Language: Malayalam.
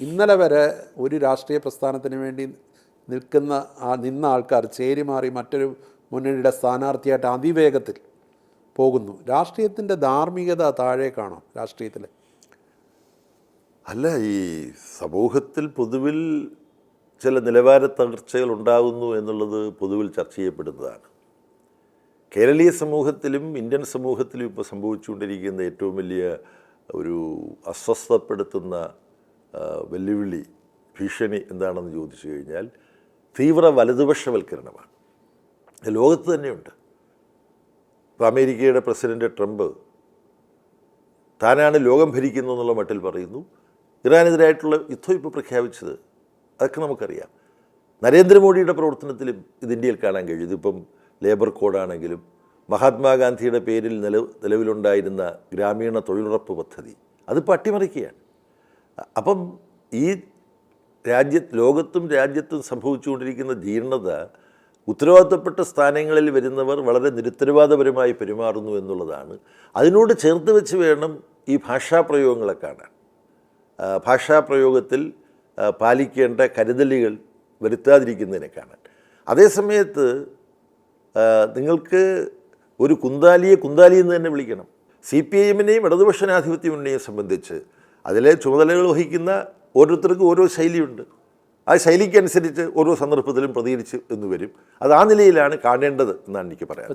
ഇന്നലെ വരെ ഒരു രാഷ്ട്രീയ പ്രസ്ഥാനത്തിന് വേണ്ടി നിന്ന ആൾക്കാർ ചേരി മാറി മറ്റൊരു മുന്നണിയുടെ സ്ഥാനാർത്ഥിയായിട്ട് അതിവേഗത്തിൽ പോകുന്നു. രാഷ്ട്രീയത്തിൻ്റെ ധാർമ്മികത താഴേക്കാണോ രാഷ്ട്രീയത്തിൽ? അല്ല, ഈ സമൂഹത്തിൽ പൊതുവിൽ ചില നിലവാര തകർച്ചകൾ ഉണ്ടാകുന്നു എന്നുള്ളത് പൊതുവിൽ ചർച്ച ചെയ്യപ്പെടുന്നതാണ്. കേരളീയ സമൂഹത്തിലും ഇന്ത്യൻ സമൂഹത്തിലും ഇപ്പോൾ സംഭവിച്ചുകൊണ്ടിരിക്കുന്ന ഏറ്റവും വലിയ ഒരു അസ്വസ്ഥപ്പെടുത്തുന്ന വെല്ലുവിളി, ഭീഷണി എന്താണെന്ന് ചോദിച്ചു കഴിഞ്ഞാൽ തീവ്ര വലതുപക്ഷവൽക്കരണമാണ്. ലോകത്ത് തന്നെയുണ്ട്. ഇപ്പോൾ അമേരിക്കയുടെ പ്രസിഡന്റ് ട്രംപ് താനാണ് ലോകം ഭരിക്കുന്നത് എന്നുള്ള മട്ടിൽ പറയുന്നു. ഇറാനെതിരായിട്ടുള്ള യുദ്ധം ഇപ്പോൾ പ്രഖ്യാപിച്ചത് അതൊക്കെ നമുക്കറിയാം. നരേന്ദ്രമോദിയുടെ പ്രവർത്തനത്തിലും ഇത് ഇന്ത്യയിൽ കാണാൻ കഴിയും. ഇതിപ്പം ലേബർ കോഡാണെങ്കിലും മഹാത്മാഗാന്ധിയുടെ പേരിൽ നിലവിലുണ്ടായിരുന്ന ഗ്രാമീണ തൊഴിലുറപ്പ് പദ്ധതി അതിപ്പോൾ അട്ടിമറിക്കുകയാണ്. അപ്പം ഈ ലോകത്തും രാജ്യത്തും സംഭവിച്ചുകൊണ്ടിരിക്കുന്ന ജീർണത ഉത്തരവാദിത്തപ്പെട്ട സ്ഥാനങ്ങളിൽ വരുന്നവർ വളരെ നിരുത്തരവാദപരമായി പെരുമാറുന്നു എന്നുള്ളതാണ്. അതിനോട് ചേർത്ത് വെച്ച് വേണം ഈ ഭാഷാപ്രയോഗങ്ങളെ കാണാൻ. ഭാഷാപ്രയോഗത്തിൽ പാലിക്കേണ്ട കരുതലുകൾ വരുത്താതിരിക്കുന്നതിനെ കാണാൻ. അതേസമയത്ത് നിങ്ങൾക്ക് ഒരു കുന്താലിയെ കുന്താലി എന്ന് തന്നെ വിളിക്കണം. CPIMനെയും ഇടതുപക്ഷ ജനാധിപത്യ മുന്നണിയെ സംബന്ധിച്ച് അതിലെ ചുമതലകൾ വഹിക്കുന്ന ഓരോരുത്തർക്കും ഓരോ ശൈലിയുണ്ട്. ആ ശൈലിക്കനുസരിച്ച് ഓരോ സന്ദർഭത്തിലും പ്രതികരിച്ച് എന്ന് വരും. അത് ആ നിലയിലാണ് കാണേണ്ടത് എന്നാണ് എനിക്ക് പറയാം.